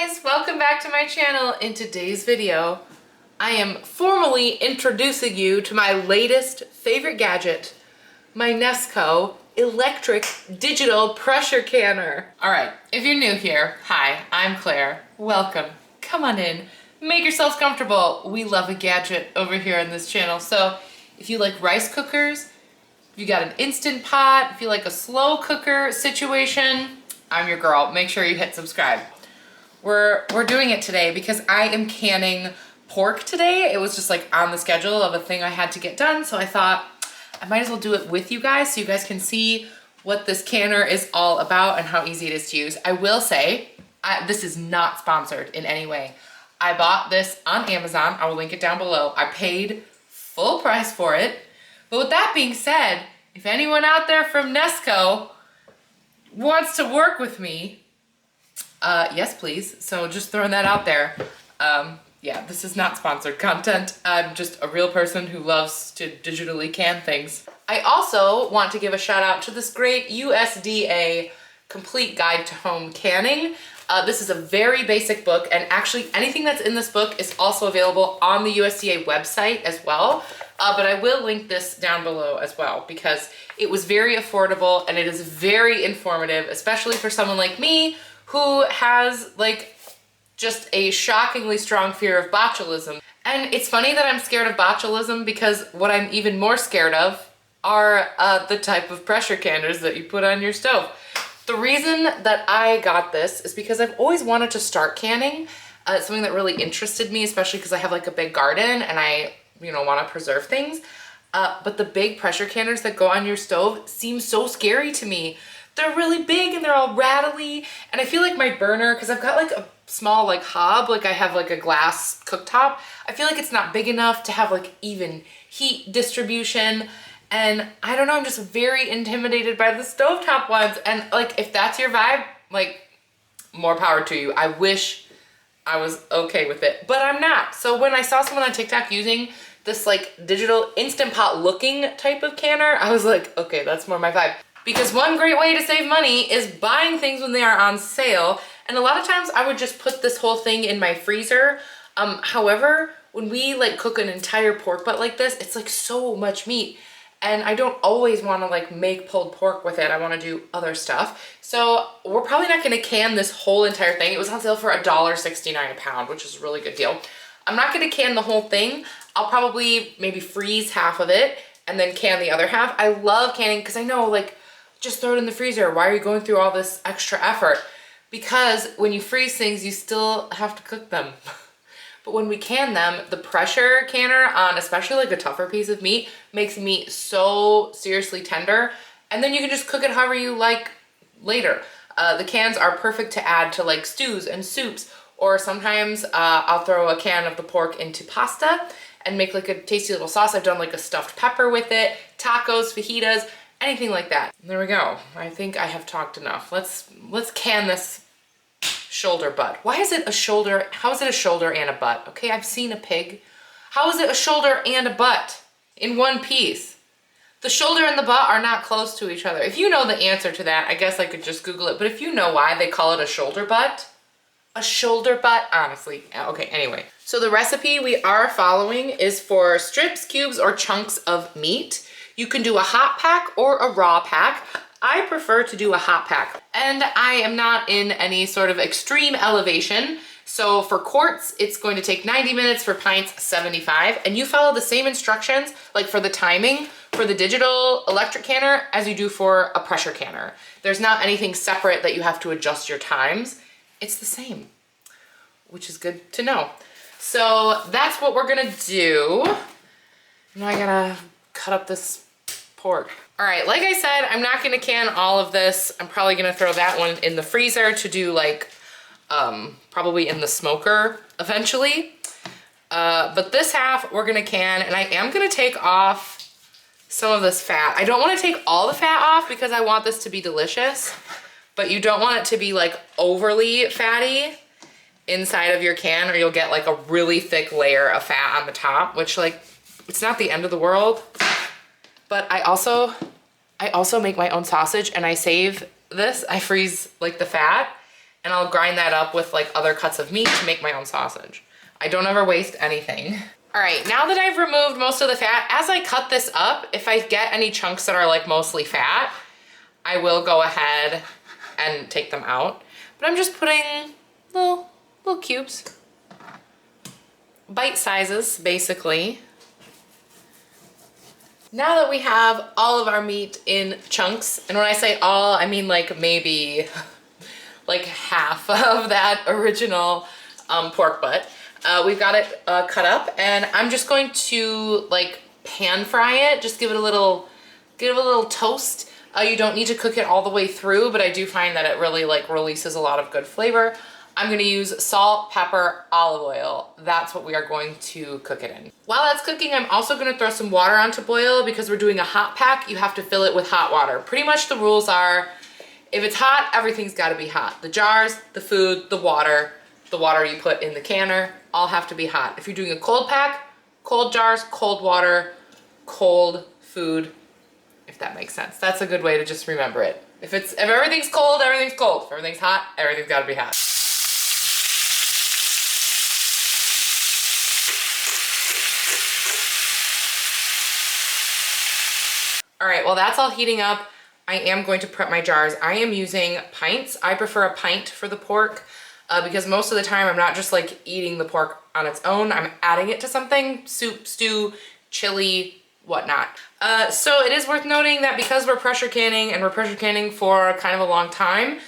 guys, welcome back to my channel. In today's video, I am formally introducing you to my latest favorite gadget, my Nesco electric digital pressure canner. All right, if you're new here, hi, I'm Claire. Welcome, come on in, make yourselves comfortable. We love a gadget over here on this channel. So if you like rice cookers, if you got an Instant Pot, if you like a slow cooker situation, I'm your girl. Make sure you hit subscribe. We're doing it today because I am canning pork today. It was just like on the schedule of a thing I had to get done. So I thought I might as well do it with you guys so you guys can see what this canner is all about and how easy it is to use. I will say, this is not sponsored in any way. I bought this on Amazon. I will link it down below. I paid full price for it. But with that being said, if anyone out there from Nesco wants to work with me, yes, please. So just throwing that out there. Yeah, this is not sponsored content. I'm just a real person who loves to digitally can things. I also want to give a shout out to this great USDA complete guide to home canning. This is a very basic book, and actually anything that's in this book is also available on the USDA website as well. But I will link this down below as well because it was very affordable and it is very informative, especially for someone like me who has like just a shockingly strong fear of botulism. And it's funny that I'm scared of botulism because what I'm even more scared of are the type of pressure canners that you put on your stove. The reason that I got this is because I've always wanted to start canning. It's something that really interested me, especially because I have like a big garden and I, want to preserve things. But the big pressure canners that go on your stove seem so scary to me. They're really big and they're all rattly. And I feel like my burner, because I've got like a small like hob, like I have like a glass cooktop. I feel like it's not big enough to have like even heat distribution. And I don't know, I'm just very intimidated by the stovetop ones. And like, if that's your vibe, like more power to you. I wish I was okay with it, but I'm not. So when I saw someone on TikTok using this like digital Instant Pot looking type of canner, I was like, okay, that's more my vibe. Because one great way to save money is buying things when they are on sale. And a lot of times I would just put this whole thing in my freezer. However, when we like cook an entire pork butt like this, it's like so much meat. And I don't always want to like make pulled pork with it. I want to do other stuff. So we're probably not going to can this whole entire thing. It was on sale for $1.69 a pound, which is a really good deal. I'm not going to can the whole thing. I'll probably maybe freeze half of it and then can the other half. I love canning because I know like, just throw it in the freezer. Why are you going through all this extra effort? Because when you freeze things, you still have to cook them. But when we can them, the pressure canner on especially like a tougher piece of meat makes meat so seriously tender. And then you can just cook it however you like later. The cans are perfect to add to like stews and soups. Or sometimes I'll throw a can of the pork into pasta and make like a tasty little sauce. I've done like a stuffed pepper with it, tacos, fajitas, anything like that. There we go. I think I have talked enough. Let's can this shoulder butt. Why is it a shoulder? How is it a shoulder and a butt? Okay, I've seen a pig. How is it a shoulder and a butt in one piece? The shoulder and the butt are not close to each other. If you know the answer to that, I guess I could just Google it. But if you know why they call it a shoulder butt, honestly. Okay, anyway. So the recipe we are following is for strips, cubes, or chunks of meat. You can do a hot pack or a raw pack. I prefer to do a hot pack. And I am not in any sort of extreme elevation. So for quarts, it's going to take 90 minutes, for pints, 75. And you follow the same instructions, like for the timing, for the digital electric canner as you do for a pressure canner. There's not anything separate that you have to adjust your times. It's the same, which is good to know. So that's what we're gonna do. Now I gotta cut up this pork. All right, like I said, I'm not gonna can all of this. I'm probably gonna throw that one in the freezer to do like, probably in the smoker eventually. But this half we're gonna can, and I am gonna take off some of this fat. I don't wanna take all the fat off because I want this to be delicious, but you don't want it to be like overly fatty inside of your can or you'll get like a really thick layer of fat on the top, which like, it's not the end of the world. But I also make my own sausage and I save this. I freeze like the fat and I'll grind that up with like other cuts of meat to make my own sausage. I don't ever waste anything. All right, now that I've removed most of the fat, as I cut this up, if I get any chunks that are like mostly fat, I will go ahead and take them out. But I'm just putting little cubes, bite sizes, basically. Now that we have all of our meat in chunks, and when I say all, I mean like maybe like half of that original pork butt. We've got it cut up, and I'm just going to like pan fry it. Just give it a little toast. You don't need to cook it all the way through, but I do find that it really like releases a lot of good flavor. I'm gonna use salt, pepper, olive oil. That's what we are going to cook it in. While that's cooking, I'm also gonna throw some water on to boil because we're doing a hot pack. You have to fill it with hot water. Pretty much the rules are, if it's hot, everything's gotta be hot. The jars, the food, the water you put in the canner, all have to be hot. If you're doing a cold pack, cold jars, cold water, cold food, if that makes sense. That's a good way to just remember it. If everything's cold, everything's cold. If everything's hot, everything's gotta be hot. All right, while that's all heating up, I am going to prep my jars. I am using pints. I prefer a pint for the pork because most of the time I'm not just like eating the pork on its own. I'm adding it to something, soup, stew, chili, whatnot. So it is worth noting that because we're pressure canning, and we're pressure canning for kind of a long time,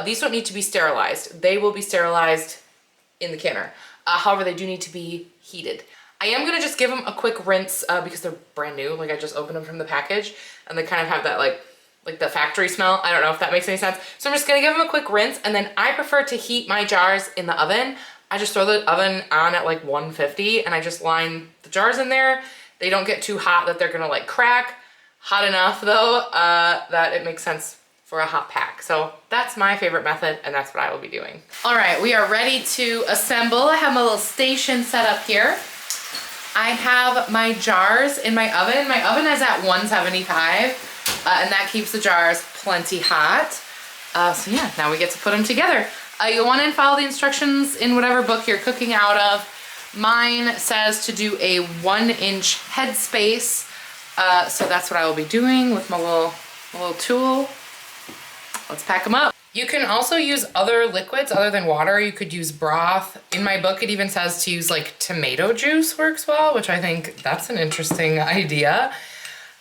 these don't need to be sterilized. They will be sterilized in the canner. However, they do need to be heated. I am gonna just give them a quick rinse because they're brand new. Like I just opened them from the package and they kind of have that like the factory smell. I don't know if that makes any sense. So I'm just gonna give them a quick rinse, and then I prefer to heat my jars in the oven. I just throw the oven on at like 150 and I just line the jars in there. They don't get too hot that they're gonna like crack. Hot enough though that it makes sense for a hot pack. So that's my favorite method, and that's what I will be doing. All right, we are ready to assemble. I have my little station set up here. I have my jars in my oven. My oven is at 175, and that keeps the jars plenty hot. So yeah, now we get to put them together. You'll want to follow the instructions in whatever book you're cooking out of. Mine says to do a 1-inch headspace. So that's what I will be doing with my little tool. Let's pack them up. You can also use other liquids other than water. You could use broth. In my book, it even says to use like tomato juice works well, which I think that's an interesting idea.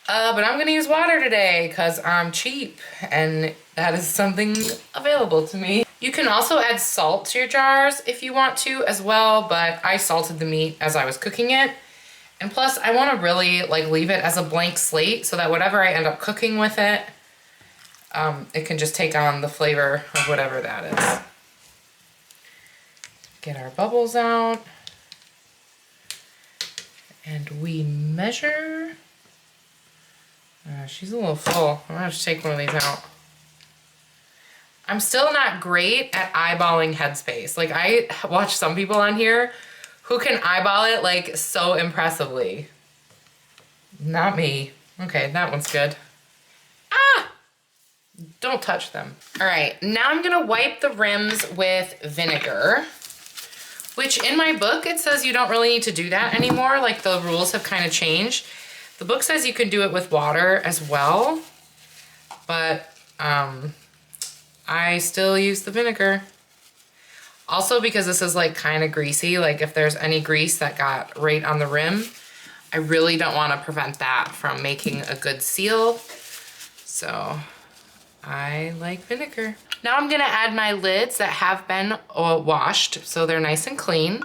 But I'm gonna use water today because I'm cheap and that is something available to me. You can also add salt to your jars if you want to as well, but I salted the meat as I was cooking it. And plus I wanna really like leave it as a blank slate so that whatever I end up cooking with it, it can just take on the flavor of whatever that is. Get our bubbles out. And we measure. She's a little full. I'm gonna have to take one of these out. I'm still not great at eyeballing headspace. Like I watch some people on here who can eyeball it like so impressively. Not me. Okay, that one's good. Ah! Don't touch them. All right, now I'm gonna wipe the rims with vinegar, which in my book, it says you don't really need to do that anymore. Like the rules have kind of changed. The book says you can do it with water as well, but I still use the vinegar. Also because this is like kind of greasy, like if there's any grease that got right on the rim, I really don't want to prevent that from making a good seal. So I like vinegar. Now I'm gonna add my lids that have been washed, so they're nice and clean.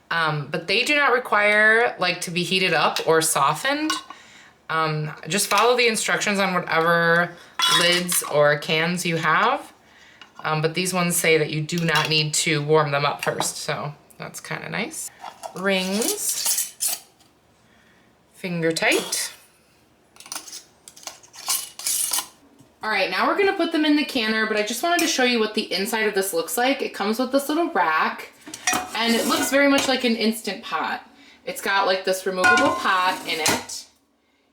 But they do not require like to be heated up or softened. Just follow the instructions on whatever lids or cans you have. But these ones say that you do not need to warm them up first, so that's kind of nice. Rings, finger tight. All right, now we're gonna put them in the canner, but I just wanted to show you what the inside of this looks like. It comes with this little rack, and it looks very much like an Instant Pot. It's got like this removable pot in it.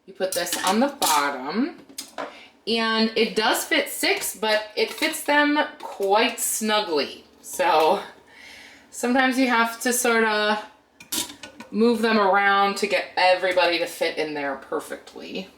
You put this on the bottom, And it does fit 6, but it fits them quite snugly. So sometimes you have to sort of move them around to get everybody to fit in there perfectly.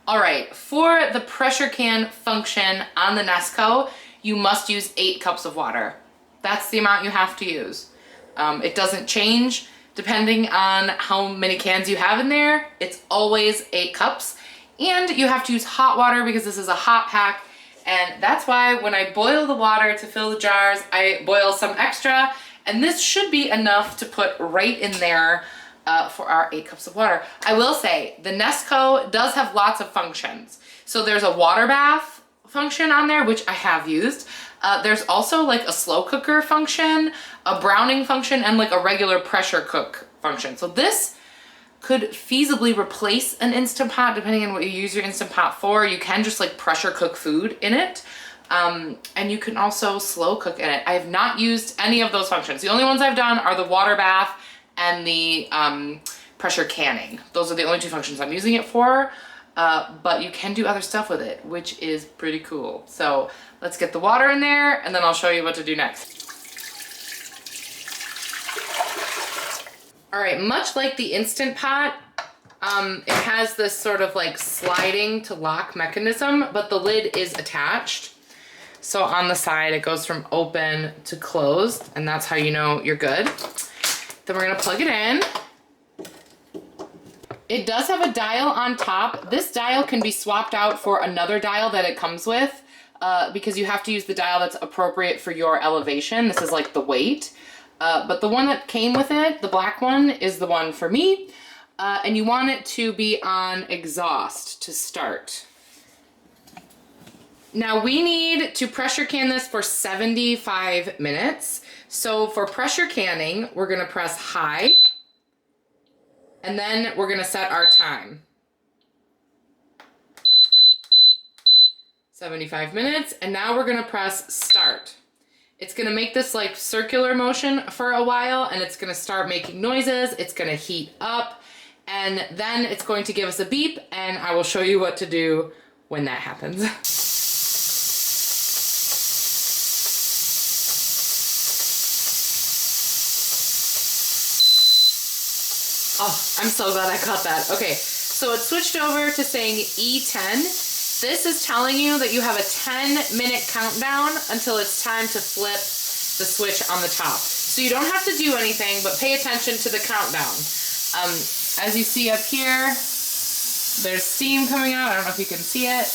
All right, for the pressure can function on the Nesco, you must use 8 cups of water. That's the amount you have to use. It doesn't change depending on how many cans you have in there. It's always 8 cups. And you have to use hot water because this is a hot pack. And that's why when I boil the water to fill the jars, I boil some extra. And this should be enough to put right in there for our 8 cups of water. I will say the Nesco does have lots of functions. So there's a water bath function on there, which I have used. There's also like a slow cooker function, a browning function, and like a regular pressure cook function. So this could feasibly replace an Instant Pot depending on what you use your Instant Pot for. You can just like pressure cook food in it. And you can also slow cook in it. I have not used any of those functions. The only ones I've done are the water bath and the pressure canning. Those are the only 2 functions I'm using it for. But you can do other stuff with it, which is pretty cool. So let's get the water in there and then I'll show you what to do next. All right, much like the Instant Pot, it has this sort of like sliding to lock mechanism, but the lid is attached. So on the side, it goes from open to closed, and that's how you know you're good. Then we're gonna plug it in. It does have a dial on top. This dial can be swapped out for another dial that it comes with because you have to use the dial that's appropriate for your elevation. This is like the weight. But the one that came with it, the black one, is the one for me. And you want it to be on exhaust to start. Now we need to pressure can this for 75 minutes. So for pressure canning, we're gonna press high, and then we're gonna set our time. 75 minutes, and now we're gonna press start. It's gonna make this like circular motion for a while, and it's gonna start making noises. It's gonna heat up, and then it's going to give us a beep, and I will show you what to do when that happens. Oh, I'm so glad I caught that. Okay, so it switched over to saying E10. This is telling you that you have a 10-minute countdown until it's time to flip the switch on the top. So you don't have to do anything, but pay attention to the countdown. As you see up here, there's steam coming out. I don't know if you can see it,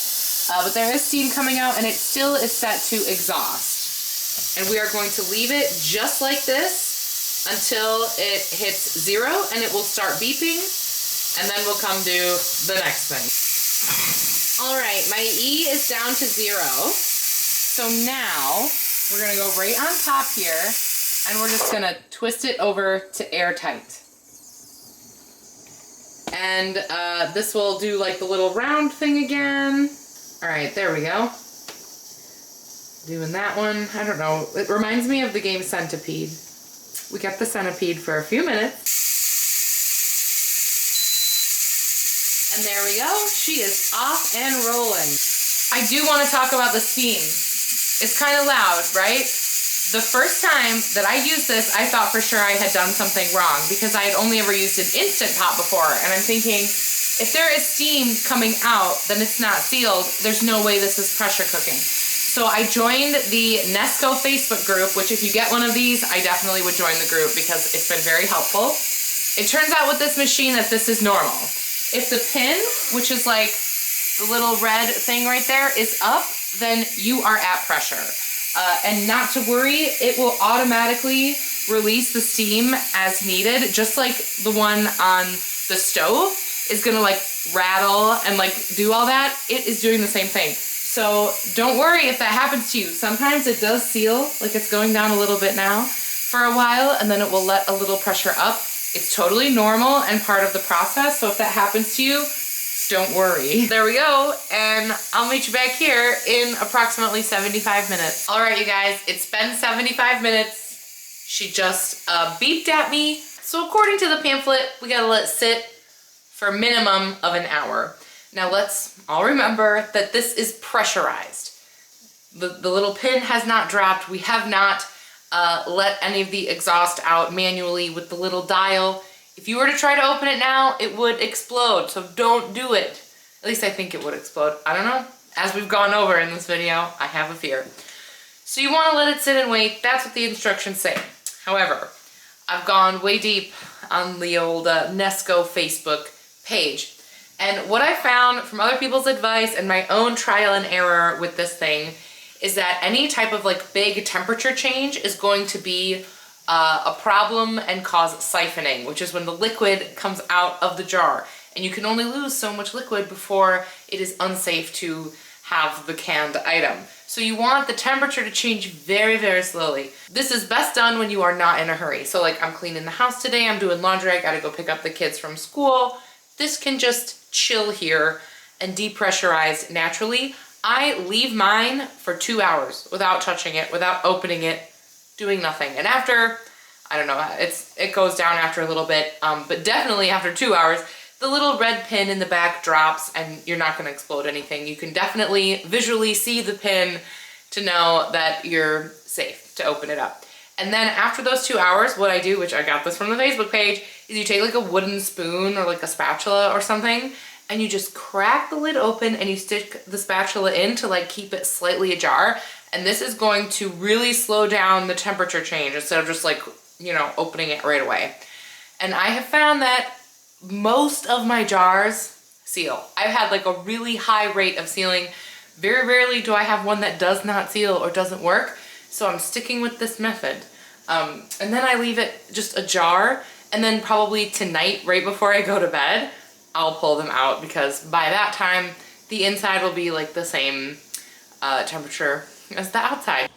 but there is steam coming out, and it still is set to exhaust. And we are going to leave it just like this until it hits 0, and it will start beeping, and then we'll come do the next thing. All right, my E is down to 0. So now we're gonna go right on top here, and we're just gonna twist it over to airtight. And this will do like the little round thing again. All right, there we go. Doing that one. I don't know, it reminds me of the game Centipede. We kept the centipede for a few minutes. And there we go. She is off and rolling. I do want to talk about the steam. It's kind of loud, right? The first time that I used this, I thought for sure I had done something wrong because I had only ever used an Instant Pot before. And I'm thinking, if there is steam coming out, then it's not sealed. There's no way this is pressure cooking. So I joined the Nesco Facebook group, which if you get one of these, I definitely would join the group because it's been very helpful. It turns out with this machine that this is normal. If the pin, which is like the little red thing right there, is up, then you are at pressure. And not to worry, it will automatically release the steam as needed, just like the one on the stove is gonna like rattle and like do all that. It is doing the same thing. So don't worry if that happens to you. Sometimes it does seal, like it's going down a little bit now for a while, and then it will let a little pressure up. It's totally normal and part of the process. So if that happens to you, don't worry. There we go, and I'll meet you back here in approximately 75 minutes. All right, you guys, it's been 75 minutes. She just beeped at me. So according to the pamphlet, we gotta let it sit for a minimum of an hour. Now let's all remember that this is pressurized. The little pin has not dropped. We have not let any of the exhaust out manually with the little dial. If you were to try to open it now, it would explode, so don't do it. At least I think it would explode. I don't know. As we've gone over in this video, I have a fear. So you want to let it sit and wait. That's what the instructions say. However, I've gone way deep on the old Nesco Facebook page. And what I found from other people's advice and my own trial and error with this thing is that any type of like big temperature change is going to be a problem and cause siphoning, which is when the liquid comes out of the jar. And you can only lose so much liquid before it is unsafe to have the canned item. So you want the temperature to change very, very slowly. This is best done when you are not in a hurry. So like I'm cleaning the house today, I'm doing laundry, I gotta go pick up the kids from school. This can just chill here and depressurize naturally. I leave mine for 2 hours without touching it, without opening it, doing nothing. And after, I don't know, it goes down after a little bit, but definitely after 2 hours, the little red pin in the back drops and you're not gonna explode anything. You can definitely visually see the pin to know that you're safe to open it up. And then after those 2 hours, what I do, which I got this from the Facebook page, is you take like a wooden spoon or like a spatula or something, and you just crack the lid open and you stick the spatula in to like keep it slightly ajar. And this is going to really slow down the temperature change instead of just like, you know, opening it right away. And I have found that most of my jars seal. I've had like a really high rate of sealing. Very rarely do I have one that does not seal or doesn't work. So I'm sticking with this method. And then I leave it just ajar, and then probably tonight, right before I go to bed, I'll pull them out because by that time, the inside will be like the same temperature as the outside.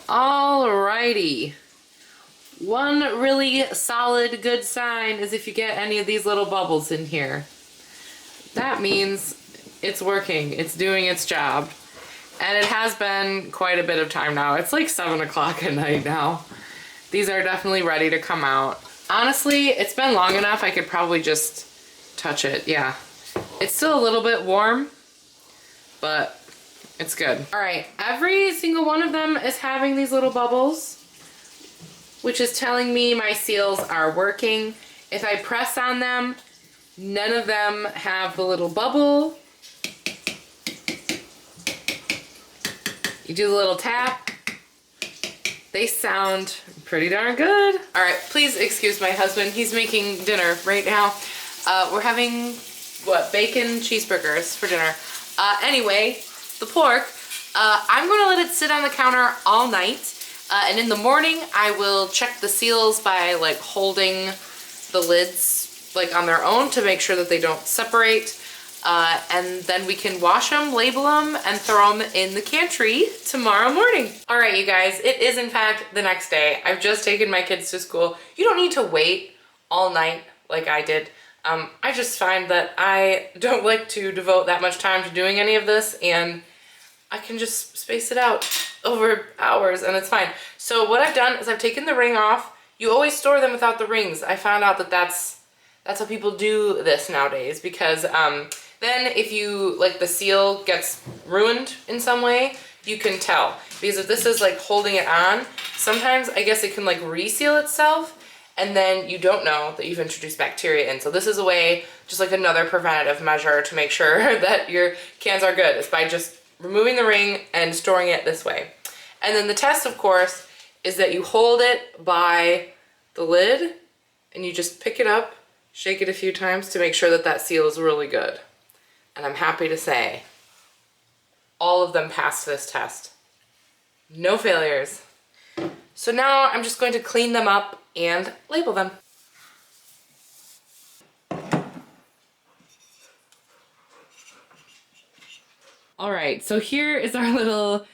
Alrighty. One really solid good sign is if you get any of these little bubbles in here. That means it's working, it's doing its job. And it has been quite a bit of time now. It's like 7 o'clock at night now. These are definitely ready to come out. Honestly, it's been long enough I could probably just touch it, yeah. It's still a little bit warm, but it's good. All right, every single one of them is having these little bubbles, which is telling me my seals are working. If I press on them, none of them have the little bubble. You do the little tap, they sound pretty darn good. All right, please excuse my husband. He's making dinner right now. We're having, what, bacon cheeseburgers for dinner. Anyway, the pork, I'm gonna let it sit on the counter all night. And in the morning, I will check the seals by like holding the lids like on their own to make sure that they don't separate. And then we can wash them, label them, and throw them in the pantry tomorrow morning. All right, you guys, it is in fact the next day. I've just taken my kids to school. You don't need to wait all night like I did. I just find that I don't like to devote that much time to doing any of this, and I can just space it out over hours and it's fine. So what I've done is I've taken the ring off. You always store them without the rings. I found out that that's how people do this nowadays, because then if you, like, the seal gets ruined in some way, you can tell. Because if this is like holding it on, sometimes I guess it can like reseal itself, and then you don't know that you've introduced bacteria in. So this is a way, just like another preventative measure to make sure that your cans are good, is by just removing the ring and storing it this way. And then the test, of course, is that you hold it by the lid and you just pick it up, shake it a few times to make sure that that seal is really good. And I'm happy to say all of them passed this test. No failures. So now I'm just going to clean them up and label them. All right, so here is our little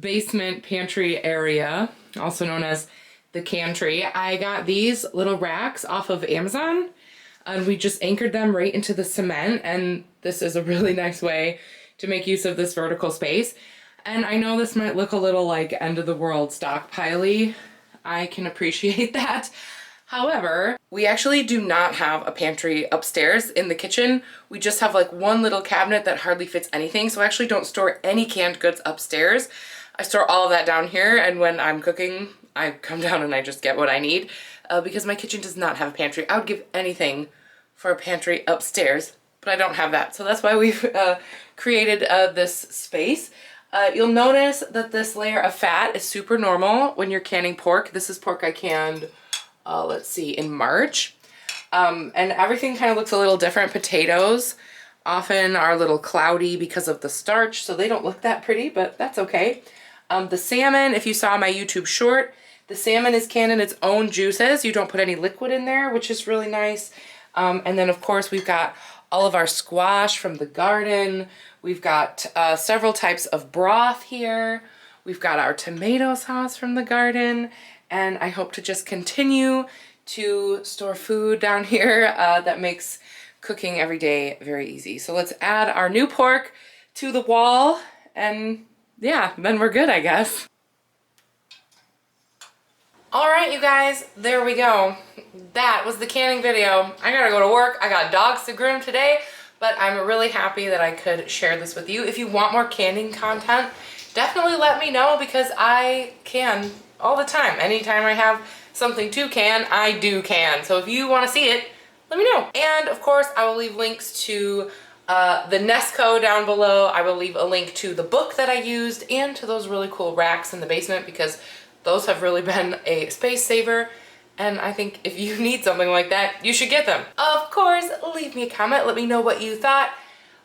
basement pantry area, also known as the cantry. I got these little racks off of Amazon, and we just anchored them right into the cement, and this is a really nice way to make use of this vertical space. And I know this might look a little like end of the world stockpile-y. I can appreciate that. However, we actually do not have a pantry upstairs in the kitchen. We just have like one little cabinet that hardly fits anything, so I actually don't store any canned goods upstairs. I store all of that down here, and when I'm cooking, I come down and I just get what I need because my kitchen does not have a pantry. I would give anything for a pantry upstairs, but I don't have that. So that's why we've created this space. You'll notice that this layer of fat is super normal when you're canning pork. This is pork I canned, let's see, in March. And everything kind of looks a little different. Potatoes often are a little cloudy because of the starch, so they don't look that pretty, but that's okay. The salmon, if you saw my YouTube short, the salmon is canned in its own juices. You don't put any liquid in there, which is really nice. And then of course we've got all of our squash from the garden. We've got several types of broth here. We've got our tomato sauce from the garden. And I hope to just continue to store food down here that makes cooking every day very easy. So let's add our new pork to the wall, and yeah, then we're good, I guess. All right, you guys, there we go. That was the canning video. I gotta go to work. I got dogs to groom today, but I'm really happy that I could share this with you. If you want more canning content, definitely let me know, because I can all the time. Anytime I have something to can, I do can. So if you want to see it, let me know. And of course, I will leave links to the Nesco down below. I will leave a link to the book that I used and to those really cool racks in the basement, because those have really been a space saver. And I think if you need something like that, you should get them. Of course, leave me a comment. Let me know what you thought.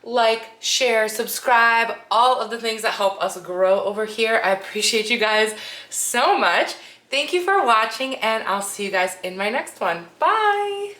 Like, share, subscribe, all of the things that help us grow over here. I appreciate you guys so much. Thank you for watching, and I'll see you guys in my next one. Bye!